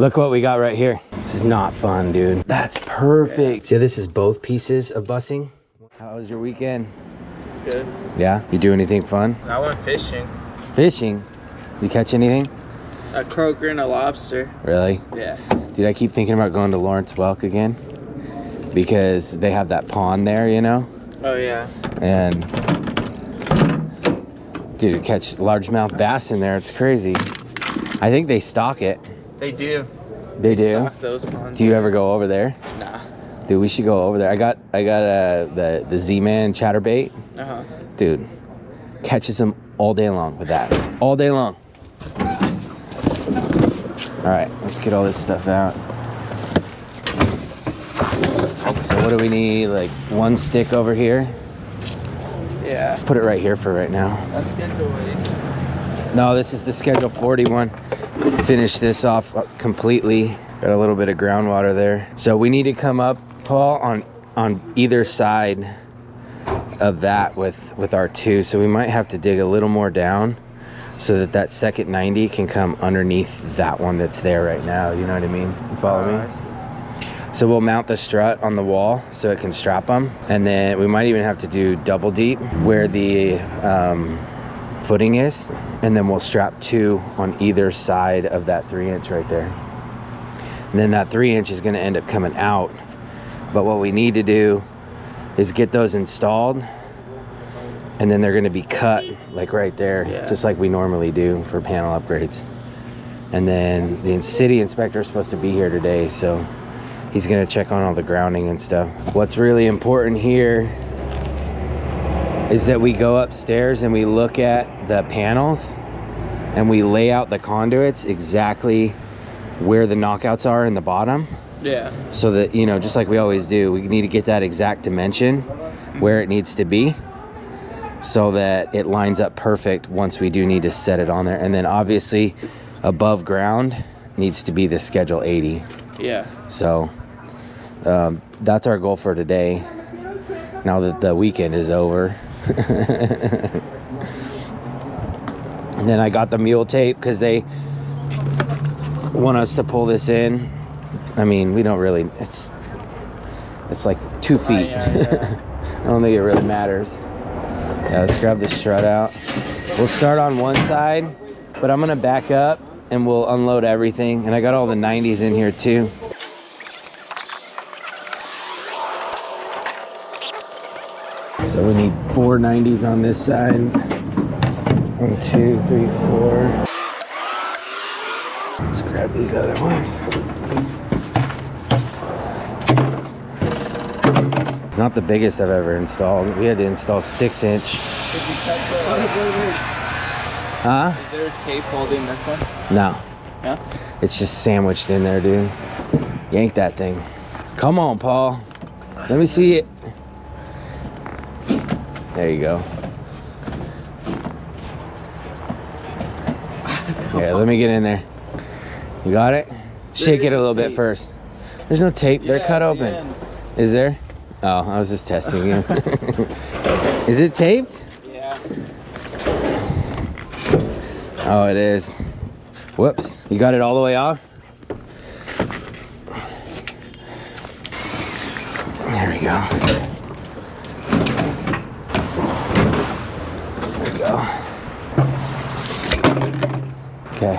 Look what we got right here. This is not fun, dude. That's perfect. So this is both pieces of bussing. How was your weekend? Good. Yeah? You do anything fun? I went fishing. Fishing? You catch anything? A croaker and a lobster. Really? Yeah. Dude, I keep thinking about going to Lawrence Welk again because they have that pond there, you know? Oh, yeah. And dude, you catch largemouth bass in there. It's crazy. I think they stock it. They do. They do? Stock those ponds. Do you ever go over there? Nah. Dude, we should go over there. I got the Z-Man chatterbait. Uh-huh. Dude, catches them all day long with that. All day long. All right, let's get all this stuff out. So what do we need? Like one stick over here? Yeah. Put it right here for right now. That's schedule 80. No, this is the schedule 41. Finish this off completely. Got a little bit of groundwater there. So we need to come up, Paul, on either side of that with our two. So we might have to dig a little more down so that second 90 can come underneath that one that's there right now. You know what I mean? You follow me? So we'll mount the strut on the wall so it can strap them. And then we might even have to do double deep where the footing is. And then we'll strap two on either side of that 3-inch right there. And then that 3-inch is gonna end up coming out. But what we need to do is get those installed, and then they're gonna be cut like right there, just like we normally do for panel upgrades. And then the city inspector is supposed to be here today, so he's gonna check on all the grounding and stuff. What's really important here is that we go upstairs and we look at the panels and we lay out the conduits exactly where the knockouts are in the bottom. Yeah. So that, you know, just like we always do, we need to get that exact dimension where it needs to be so that it lines up perfect once we do need to set it on there. And then obviously above ground needs to be the schedule 80. Yeah. So that's our goal for today, now that the weekend is over. And then I got the mule tape because they want us to pull this in. I mean, we don't really, it's like 2 feet. Yeah. I don't think it really matters. Yeah, let's grab the strut out. We'll start on one side, but I'm gonna back up and we'll unload everything. And I got all the 90s in here too. So we need 4 90s on this side. 1, 2, 3, 4. Let's grab these other ones. It's not the biggest I've ever installed. We had to install 6-inch. Huh? Is there tape holding this one? No. Yeah? It's just sandwiched in there, dude. Yank that thing. Come on, Paul. Let me see it. There you go. Yeah, let me get in there. You got it? Shake it a little bit first. There's no tape. They're cut open. Is there? Oh, I was just testing you. Is it taped? Yeah. Oh, it is. Whoops. You got it all the way off? There we go. There we go. Okay.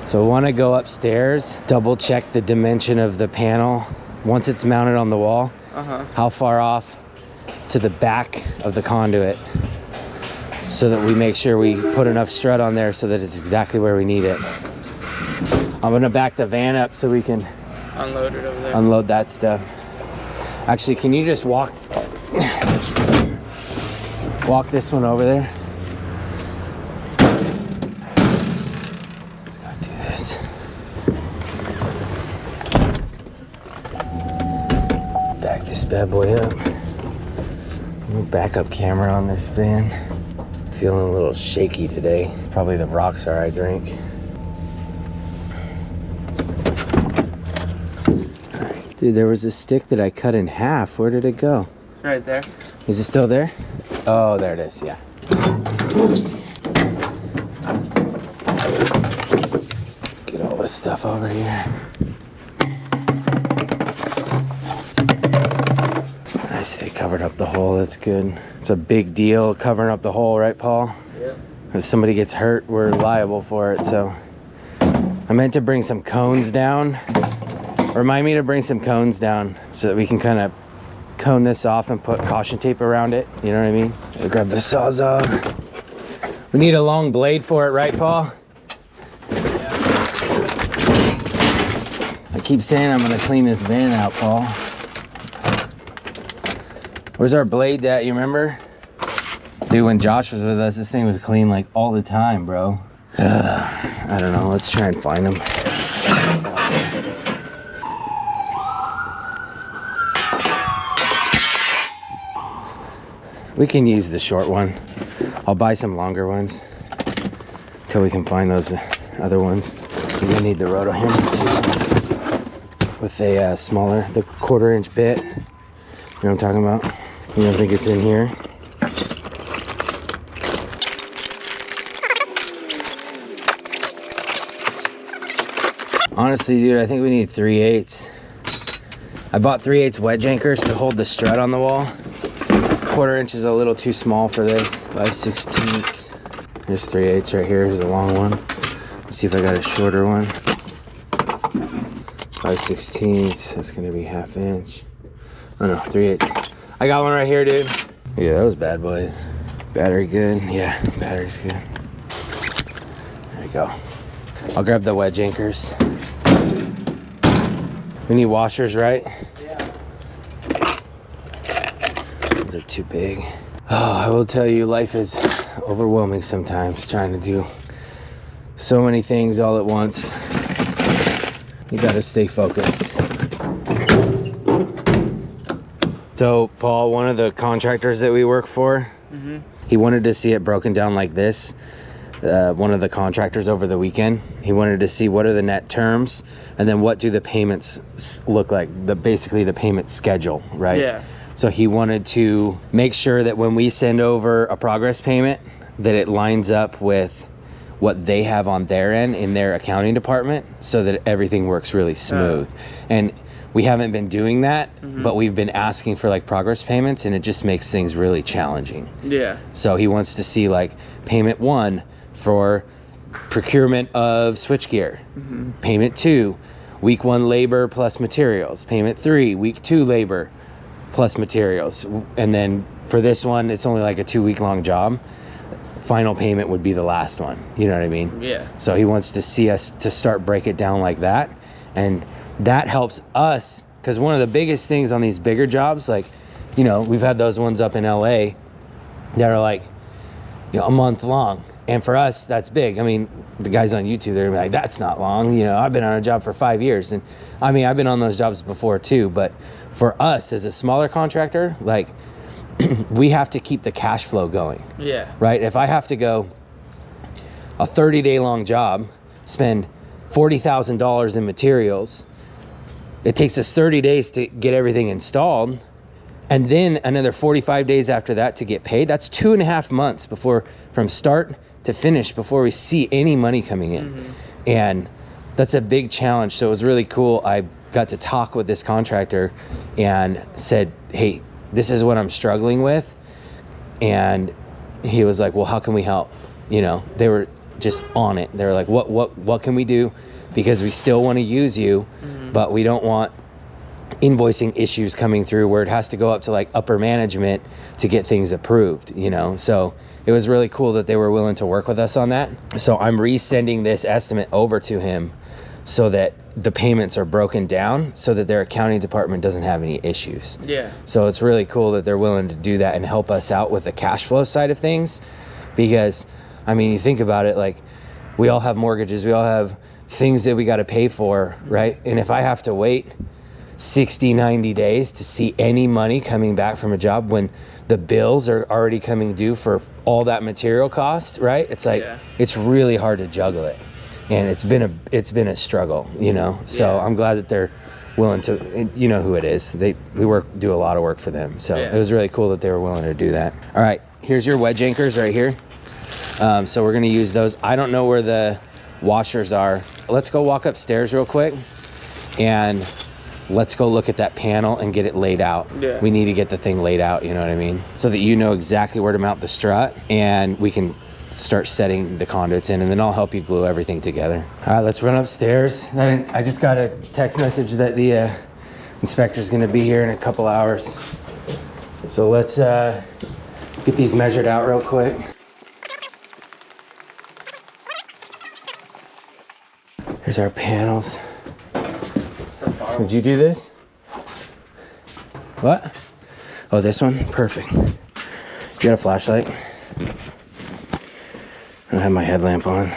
So we want to go upstairs, double check the dimension of the panel once it's mounted on the wall. How far off to the back of the conduit, so that we make sure we put enough strut on there so that it's exactly where we need it. I'm gonna back the van up so we can Unload it over there. unload that stuff. Actually, can you just walk this one over there? Let's go do this. Back this bad boy up. No backup camera on this van. Feeling a little shaky today. Probably the Rockstar I drank. Alright. Dude, there was a stick that I cut in half. Where did it go? Right there. Is it still there? Oh, there it is, yeah. Get all this stuff over here. Nice, they covered up the hole. That's good. It's a big deal covering up the hole, right, Paul? Yeah. If somebody gets hurt, we're liable for it. So I meant to bring some cones down. Remind me to bring some cones down so that we can kind of cone this off and put caution tape around it. You know what I mean? I'll grab the Sawzall. We need a long blade for it, right, Paul? Yeah. I keep saying I'm gonna clean this van out, Paul. Where's our blades at, you remember? Dude, when Josh was with us, this thing was clean like all the time, bro. I don't know, let's try and find them. We can use the short one. I'll buy some longer ones until we can find those other ones. We're gonna need the roto hammer too, with a smaller, the 1/4 inch bit. You know what I'm talking about? You don't think it's in here? Honestly, dude, I think we need 3/8. I bought 3/8 wedge anchors to hold the strut on the wall. 1/4 inch is a little too small for this. 5/16. There's 3/8 right here. Here's a long one. Let's see if I got a shorter one. 5/16. That's gonna be 1/2 inch. Oh no, 3/8. I got one right here, dude. Yeah, those bad boys. Battery good? Yeah, battery's good. There you go. I'll grab the wedge anchors. We need washers, right? They're too big. Oh, I will tell you, life is overwhelming sometimes, trying to do so many things all at once. You gotta stay focused. So, Paul, one of the contractors that we work for, he wanted to see it broken down like this. One of the contractors over the weekend, he wanted to see what are the net terms and then what do the payments look like, basically the payment schedule, right? Yeah. So he wanted to make sure that when we send over a progress payment, that it lines up with what they have on their end in their accounting department so that everything works really smooth. And we haven't been doing that, but we've been asking for like progress payments and it just makes things really challenging. Yeah. So he wants to see like payment 1 for procurement of switchgear. Payment 2, week 1 labor plus materials. Payment 3, week 2 labor plus materials. And then for this one, it's only like a 2-week long job. Final payment would be the last one. You know what I mean? Yeah. So he wants to see us to start break it down like that. And that helps us, because one of the biggest things on these bigger jobs, like, you know, we've had those ones up in LA that are like, you know, a month long. And for us, that's big. I mean, the guys on YouTube, they're like, that's not long. You know, I've been on a job for 5 years. And I mean, I've been on those jobs before too. But for us as a smaller contractor, like we have to keep the cash flow going. Yeah. Right? If I have to go a 30-day long job, spend $40,000 in materials, it takes us 30 days to get everything installed. And then another 45 days after that to get paid. That's 2.5 months from start to finish before we see any money coming in. And that's a big challenge. So it was really cool. I got to talk with this contractor and said, hey, this is what I'm struggling with. And he was like, well, how can we help? You know, they were just on it. They were like, what can we do? Because we still want to use you, but we don't want invoicing issues coming through where it has to go up to like upper management to get things approved, you know? So it was really cool that they were willing to work with us on that. So I'm resending this estimate over to him so that the payments are broken down so that their accounting department doesn't have any issues. Yeah. So it's really cool that they're willing to do that and help us out with the cash flow side of things. Because, I mean, you think about it, like we all have mortgages, we all have things that we got to pay for, right? And if I have to wait 60, 90 days to see any money coming back from a job when the bills are already coming due for all that material cost, right? It's like, it's really hard to juggle it. And it's been a struggle, you know? So I'm glad that they're willing to, you know who it is. We do a lot of work for them. So it was really cool that they were willing to do that. All right, here's your wedge anchors right here. So we're gonna use those. I don't know where the washers are. Let's go walk upstairs real quick and let's go look at that panel and get it laid out. Yeah. We need to get the thing laid out, you know what I mean? So that you know exactly where to mount the strut and we can start setting the conduits in, and then I'll help you glue everything together. All right, let's run upstairs. I just got a text message that the inspector's gonna be here in a couple hours. So let's get these measured out real quick. Here's our panels. Did you do this? What? Oh, this one? Perfect. You got a flashlight? I don't have my headlamp on.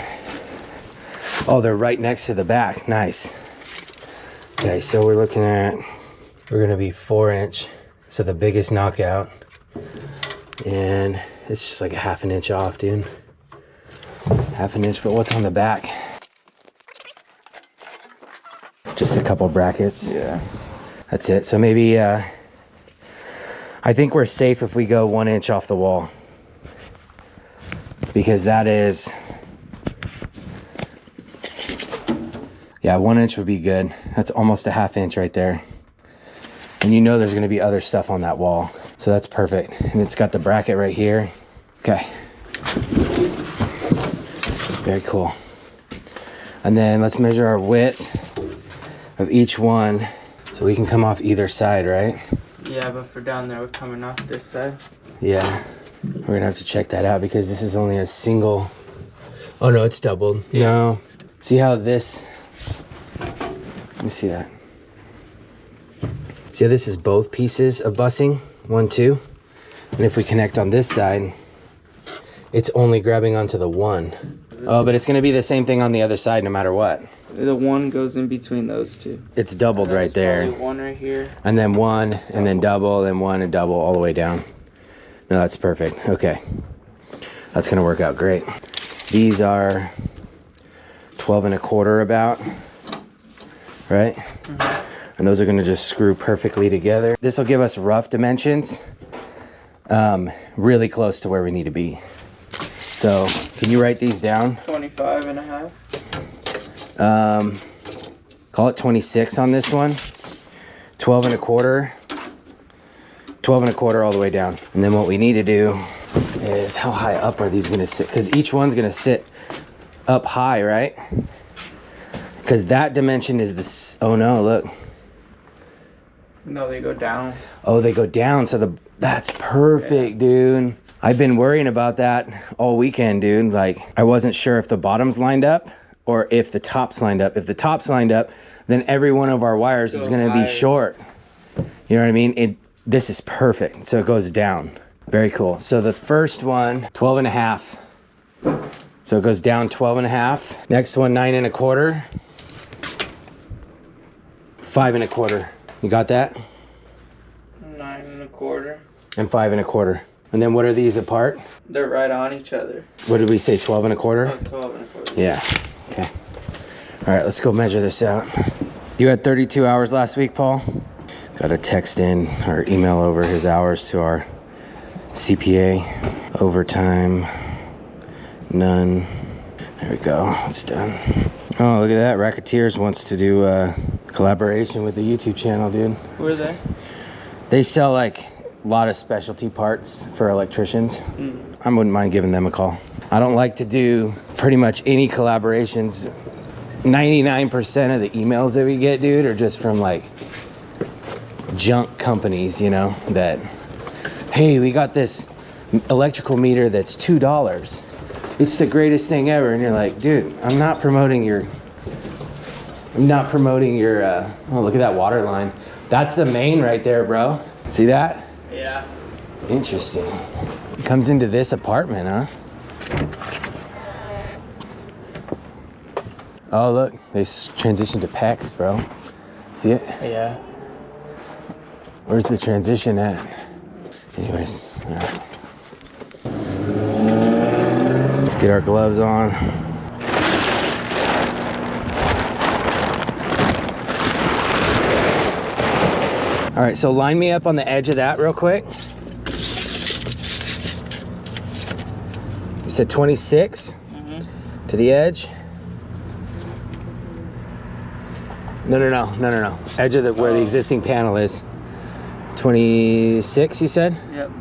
Oh, they're right next to the back. Nice. Okay, so we're gonna be 4-inch. So the biggest knockout. And it's just like a 1/2 inch off, dude. 1/2 inch, but what's on the back? Just a couple brackets. Yeah. That's it. So maybe, I think we're safe if we go 1 inch off the wall. Because that is, yeah, 1 inch would be good. That's almost a 1/2 inch right there. And you know there's gonna be other stuff on that wall. So that's perfect. And it's got the bracket right here. Okay. Very cool. And then let's measure our width of each one so we can come off either side, right? Yeah, but for down there, we're coming off this side. Yeah. We're gonna have to check that out because this is only a single. Oh no, it's doubled. Yeah. No. See how this, let me see that. See how this is both pieces of bussing, 1, 2. And if we connect on this side, it's only grabbing onto the one. Oh, but it's gonna be the same thing on the other side no matter what. The one goes in between those two. It's doubled right there. One right here. And then one, and then double, and one, and double all the way down. No, that's perfect. Okay. That's gonna work out great. These are 12 1/4 about, right? Mm-hmm. And those are gonna just screw perfectly together. This will give us rough dimensions, really close to where we need to be. So, can you write these down? 25 1/2. Call it 26 on this one. 12 1/4. 12 1/4 all the way down. And then what we need to do is, how high up are these gonna sit? Because each one's gonna sit up high, right? Because that dimension is this. Oh no, look. No, they go down. Oh, they go down. So that's perfect, dude. I've been worrying about that all weekend, dude. Like, I wasn't sure if the bottoms lined up or if the tops lined up. If the tops lined up, then every one of our wires is gonna be short. You know what I mean? This is perfect. So it goes down. Very cool. So the first one, 12 1/2. So it goes down 12 1/2. Next one, 9 1/4. 5 1/4. You got that? 9 1/4. And 5 1/4. And then what are these apart? They're right on each other. What did we say, 12 1/4? Oh, 12 1/4. Yeah, okay. All right, let's go measure this out. You had 32 hours last week, Paul? Got to text in or email over his hours to our CPA. Overtime, none. There we go, it's done. Oh, look at that. Racketeers wants to do a collaboration with the YouTube channel, dude. Who are they? They sell like a lot of specialty parts for electricians. I wouldn't mind giving them a call. I don't like to do pretty much any collaborations. 99% of the emails that we get, dude, are just from like junk companies, you know, that, hey, we got this electrical meter that's $2. It's the greatest thing ever. And you're like, dude, I'm not promoting your, oh, look at that water line. That's the main right there, bro. See that? Yeah. Interesting. It comes into this apartment, huh? Oh, look, they transitioned to PEX, bro. See it? Yeah. Where's the transition at? Anyways, all right. Let's get our gloves on. All right, so line me up on the edge of that real quick. You said 26 to the edge. No. Edge of where the existing panel is. 26, you said? Yep.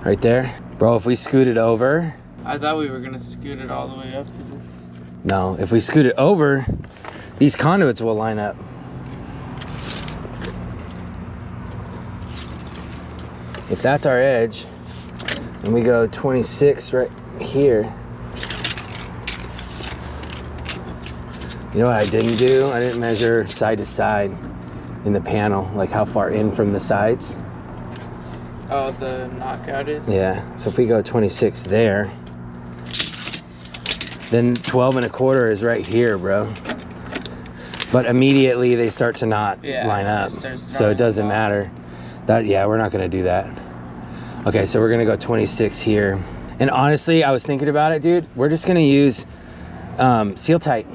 Right there. Bro, if we scoot it over. I thought we were gonna scoot it all the way up to this. No, if we scoot it over, these conduits will line up. If that's our edge, and we go 26 right here. You know what I didn't do? I didn't measure side to side in the panel, like how far in from the sides. Oh, the knockout is? Yeah, so if we go 26 there, then 12 1/4 is right here, bro. But immediately they start to not line up. So it doesn't matter. Yeah, we're not gonna do that. Okay, so we're gonna go 26 here. And honestly, I was thinking about it, dude. We're just gonna use seal tight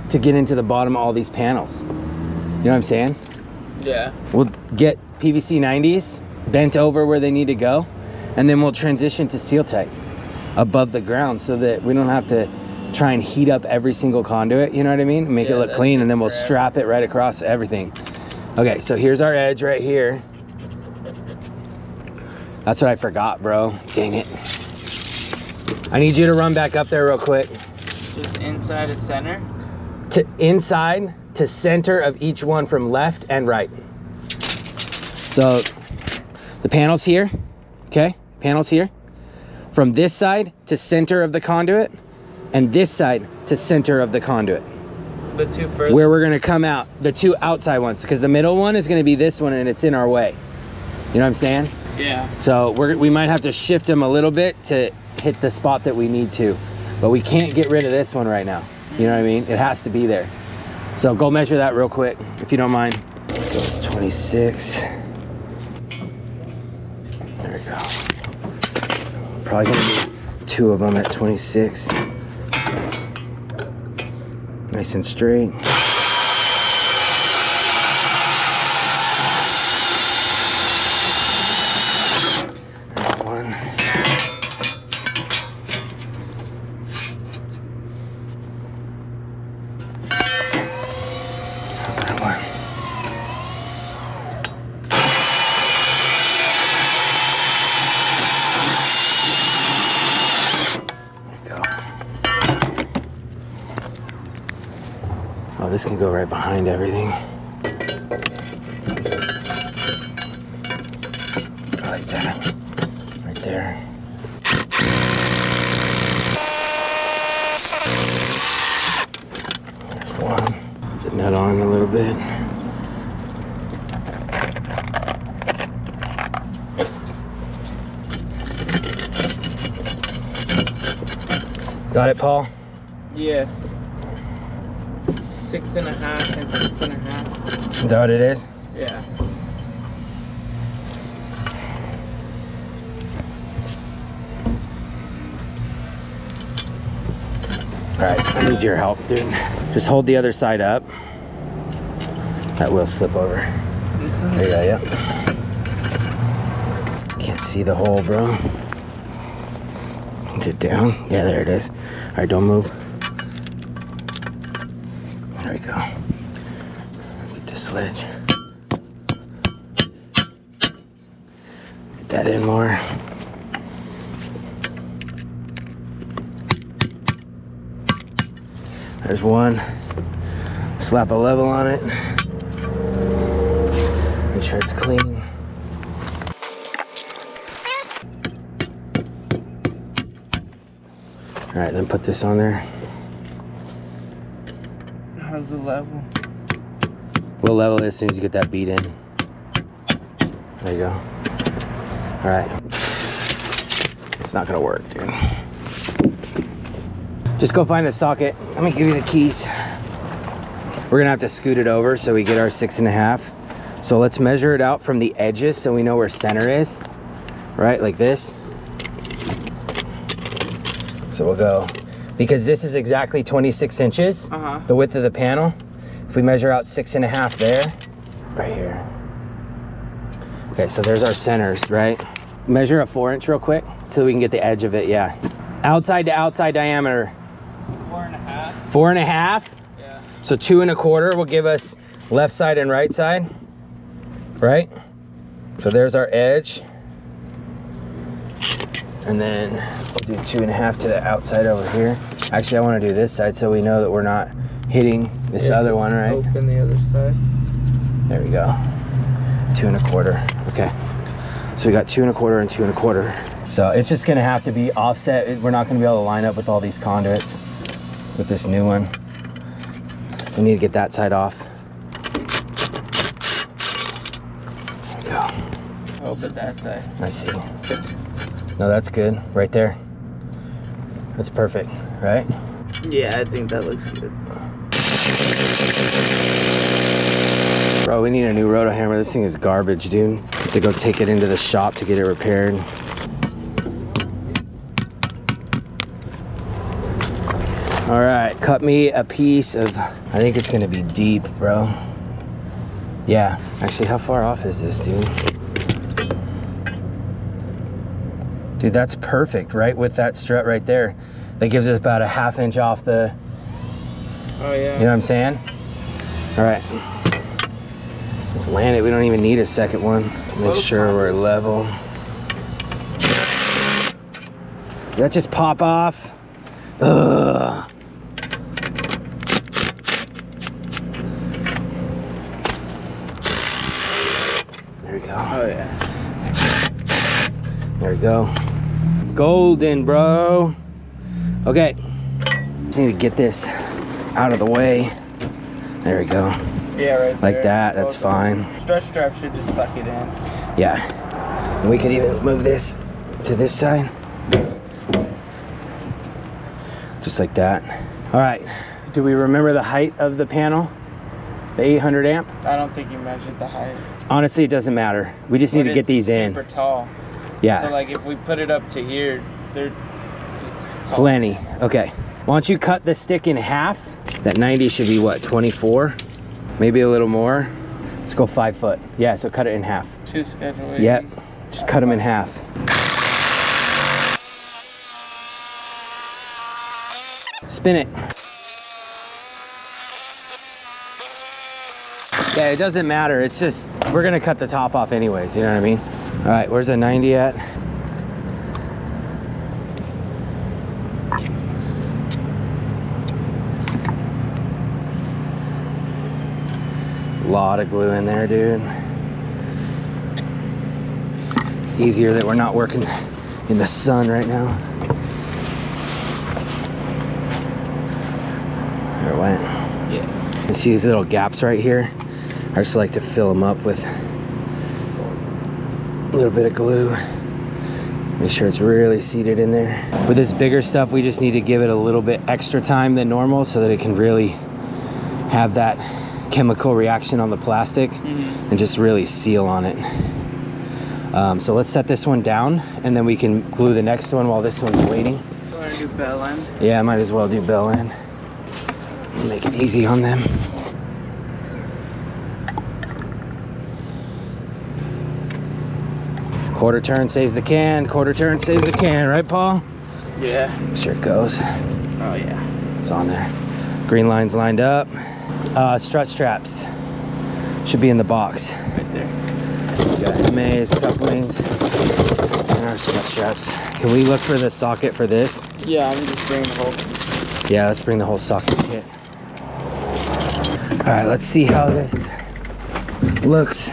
to get into the bottom of all these panels. You know what I'm saying? Yeah. We'll get PVC 90s bent over where they need to go, and then we'll transition to seal tight above the ground so that we don't have to try and heat up every single conduit, you know what I mean? Make it look clean, and then we'll strap it right across everything. Okay, so here's our edge right here. That's what I forgot, bro. Dang it. I need you to run back up there real quick. Just inside of center? To inside to center of each one from left and right. So the panel's here, okay? Panel's here. From this side to center of the conduit, and this side to center of the conduit. The two further? Where we're gonna come out, the two outside ones, because the middle one is gonna be this one and it's in our way. You know what I'm saying? Yeah. So we might have to shift them a little bit to hit the spot that we need to, but we can't get rid of this one right now. You know what I mean? It has to be there. So go measure that real quick, if you don't mind. Let's go 26. There we go. Probably gonna be two of them at 26. Nice and straight. There's one. That one. Oh, this can go right behind everything. Like that. Right there. There's one. Put the nut on a little bit. Got it, Paul? Yeah. 6.5 and 6.5. Is that what it is? Yeah. All right, I need your help, dude. Just hold the other side up. That will slip over. This one? There you go, yep. Can't see the hole, bro. Is it down? Yeah, there it is. All right, don't move. There we go. Get the sledge. Get that in more. There's one. Slap a level on it. Make sure it's clean. All right, then put this on there. How's the level? We'll level it as soon as you get that bead in. There you go. All right. It's not gonna work, dude. Just go find the socket. Let me give you the keys. We're gonna have to scoot it over so we get our 6.5. So let's measure it out from the edges so we know where center is. Right, like this. So we'll go, because this is exactly 26 inches, the width of the panel. If we measure out 6.5 there, right here. Okay, so there's our centers, right? Measure a 4-inch real quick so we can get the edge of it, yeah. Outside to outside diameter. 4.5. 4.5. Yeah. So 2 1/4 will give us left side and right side, right? So there's our edge. And then we'll do 2.5 to the outside over here. Actually, I want to do this side so we know that we're not hitting this other one, right? Open the other side. There we go. 2 1/4. Okay. So we got 2 1/4 and 2 1/4. So it's just gonna have to be offset. We're not gonna be able to line up with all these conduits with this new one. We need to get that side off. There we go. Open that side. I see. No, that's good. Right there. That's perfect, right? Yeah, I think that looks good. Bro, we need a new roto hammer. This thing is garbage, dude. Have to go take it into the shop to get it repaired. All right, cut me a piece of, I think it's gonna be deep, bro. Yeah, actually, how far off is this, dude? Dude, that's perfect, right with that strut right there. That gives us about a 1/2 inch off the, Oh yeah. you know what I'm saying? All right, let's land it. We don't even need a second one. Make sure we're level. Did that just pop off? Ugh. There we go. Oh yeah. There we go. Golden, bro. Okay. Just need to get this out of the way. There we go. Yeah, right Like there. that, that's fine. Stretch strap should just suck it in. Yeah. And we could even move this to this side. Just like that. All right. Do we remember the height of the panel? The 800 amp? I don't think you measured the height. Honestly, it doesn't matter. We just need to get these in. Super tall. Yeah. So like if we put it up to here, it's tall. Plenty. Okay. Why don't you cut the stick in half? That 90 should be what, 24? Maybe a little more. Let's go 5 foot. Yeah, so cut it in half. 2 schedule A's. Yep. Just cut them in half. Spin it. Yeah, it doesn't matter. It's just, we're gonna cut the top off anyways, you know what I mean? All right, where's the 90 at? Lot of glue in there, dude. It's easier that we're not working in the sun right now. There it went. Yeah. You see these little gaps right here? I just like to fill them up with a little bit of glue. Make sure it's really seated in there. With this bigger stuff, we just need to give it a little bit extra time than normal so that it can really have that chemical reaction on the plastic and just really seal on it. So let's set this one down and then we can glue the next one while this one's waiting. You want to do bell end? Yeah, I might as well do bell end. Make it easy on them. Quarter turn saves the can, quarter turn saves the can, right, Paul? Yeah. Make sure it goes. Oh yeah. It's on there. Green line's lined up. Strut straps should be in the box. Right there. We got MAs, couplings, and our strut straps. Can we look for the socket for this? Yeah, I'm just bringing the whole. Yeah, let's bring the whole socket kit. All right, let's see how this looks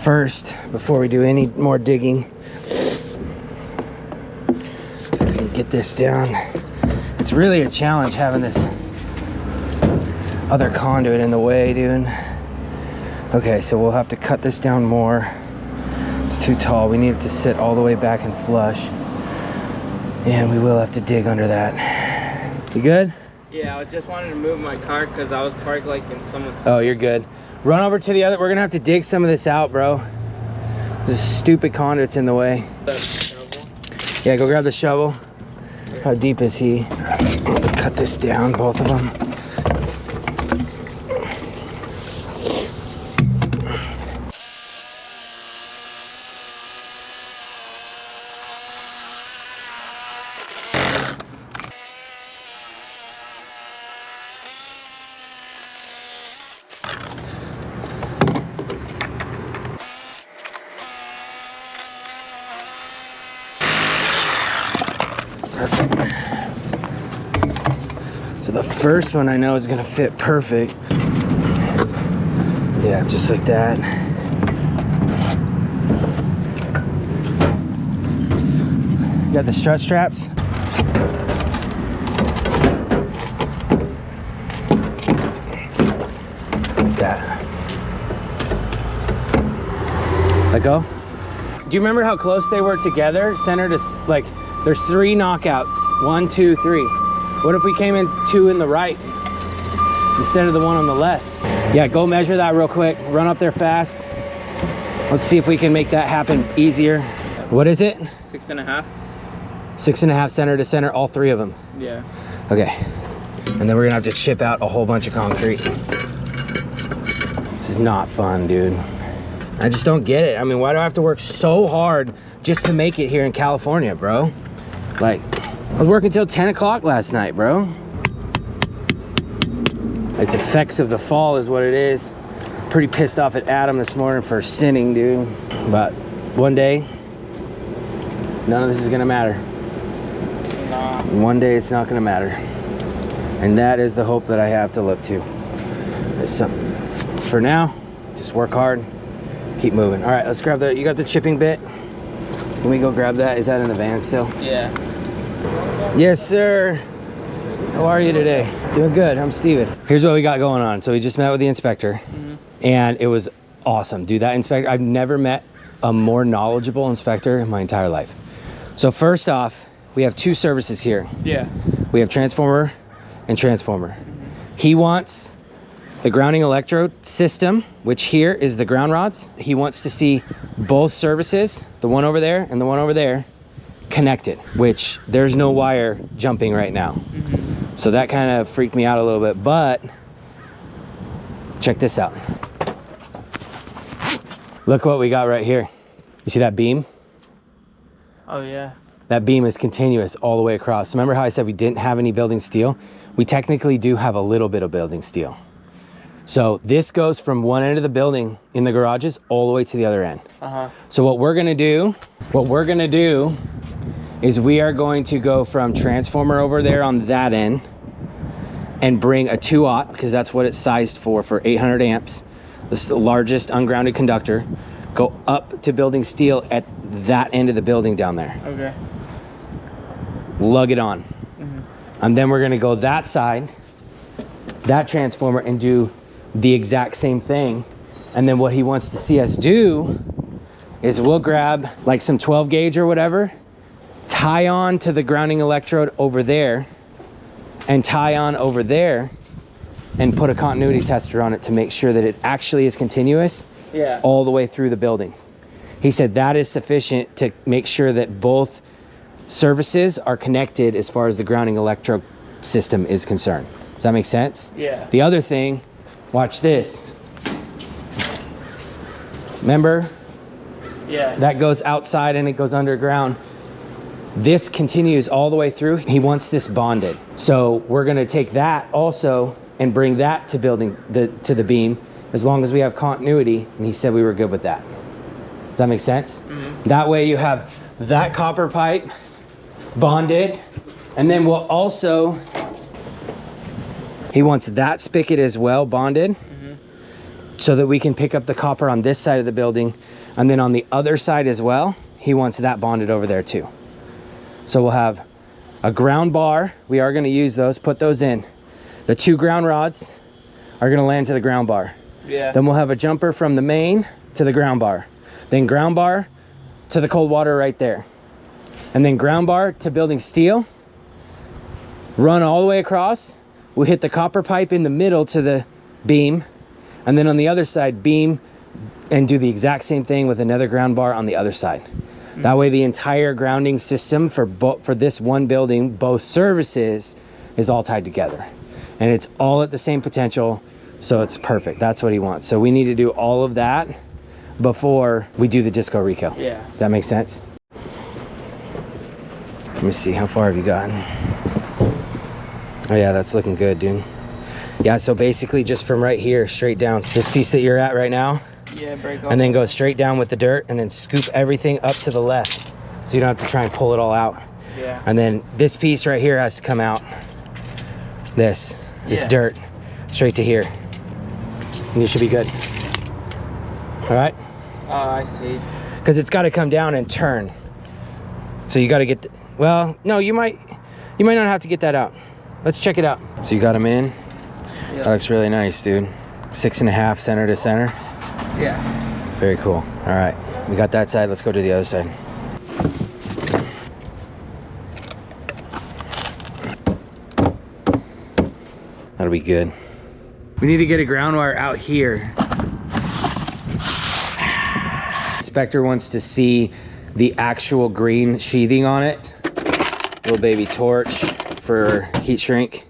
first before we do any more digging. Get this down. It's really a challenge having this other conduit in the way, dude. Okay, so we'll have to cut this down more. It's too tall. We need it to sit all the way back and flush. And we will have to dig under that. You good? Yeah, I just wanted to move my car because I was parked like in someone's. Oh, you're good. Run over to the other. We're gonna have to dig some of this out, bro. This stupid conduit's in the way. Yeah, go grab the shovel. How deep is he? Cut this down, both of them. first one I know is gonna fit perfect. Yeah, just like that. Got the strut straps. Like that. Let go. Do you remember how close they were together? Center to, like, there's 3 knockouts. 1, 2, 3. What if we came in 2 in the right instead of the 1 on the left? Yeah, go measure that real quick. Run up there fast. Let's see if we can make that happen easier. What is it? 6.5. 6.5 center to center, all 3 of them. Yeah. Okay. And then we're gonna have to chip out a whole bunch of concrete. This is not fun, dude. I just don't get it. I mean, why do I have to work so hard just to make it here in California, bro? Like, I was working till 10 o'clock last night, bro. It's effects of the fall is what it is. Pretty pissed off at Adam this morning for sinning, dude. But one day, none of this is gonna matter. Nah. One day it's not gonna matter. And that is the hope that I have to look to. For now, just work hard, keep moving. All right, let's grab the, you got the chipping bit? Can we go grab that? Is that in the van still? Yeah. Yes, sir. How are you today? Doing good. I'm Steven. Here's what we got going on. So we just met with the inspector, and it was awesome. Dude, that inspector, I've never met a more knowledgeable inspector in my entire life. So first off, we have 2 services here. Yeah. We have transformer and transformer. He wants the grounding electrode system, which here is the ground rods. He wants to see both services, the one over there and the one over there, connected, which there's no wire jumping right now. So that kind of freaked me out a little bit, but check this out. Look what we got right here. You see that beam? Oh yeah. That beam is continuous all the way across. Remember how I said we didn't have any building steel? We technically do have a little bit of building steel. So this goes from one end of the building in the garages all the way to the other end. So what we're gonna do is we are going to go from transformer over there on that end and bring a 2-aught, because that's what it's sized for 800 amps. This is the largest ungrounded conductor. Go up to building steel at that end of the building down there. Okay. Lug it on. And then we're gonna go that side, that transformer, and do the exact same thing. And then what he wants to see us do is we'll grab like some 12 gauge or whatever, tie on to the grounding electrode over there, and tie on over there, and put a continuity tester on it to make sure that it actually is continuous all the way through the building. He said that is sufficient to make sure that both services are connected as far as the grounding electrode system is concerned. Does that make sense? Yeah. The other thing, watch this. Remember? Yeah. That goes outside and it goes underground. This continues all the way through. He wants this bonded. So we're gonna take that also and bring that to to the beam, as long as we have continuity, and he said we were good with that. Does that make sense? That way you have that copper pipe bonded, and then we'll also, he wants that spigot as well bonded, so that we can pick up the copper on this side of the building, and then on the other side as well, he wants that bonded over there too. So we'll have a ground bar. We are gonna use those, put those in. The 2 ground rods are gonna land to the ground bar. Yeah. Then we'll have a jumper from the main to the ground bar. Then ground bar to the cold water right there. And then ground bar to building steel. Run all the way across. We'll hit the copper pipe in the middle to the beam. And then on the other side, beam, and do the exact same thing with another ground bar on the other side. That way the entire grounding system for this one building, both services, is all tied together. And it's all at the same potential, so it's perfect. That's what he wants. So we need to do all of that before we do the disco reco. Yeah. Does that make sense? Let me see, how far have you gotten? Oh yeah, that's looking good, dude. Yeah, so basically just from right here, straight down, this piece that you're at right now, Yeah, break off. and then go straight down with the dirt, and then scoop everything up to the left, so you don't have to try and pull it all out. Yeah. And then this piece right here has to come out. This. This dirt straight to here. And you should be good. All right? Oh, I see. Because it's got to come down and turn. So you got to get, well, no, you might not have to get that out. Let's check it out. So you got them in. That looks really nice, dude. 6.5 center to center. Yeah. Very cool. All right, we got that side. Let's go to the other side. That'll be good. We need to get a ground wire out here. Inspector wants to see the actual green sheathing on it. Little baby torch for heat shrink.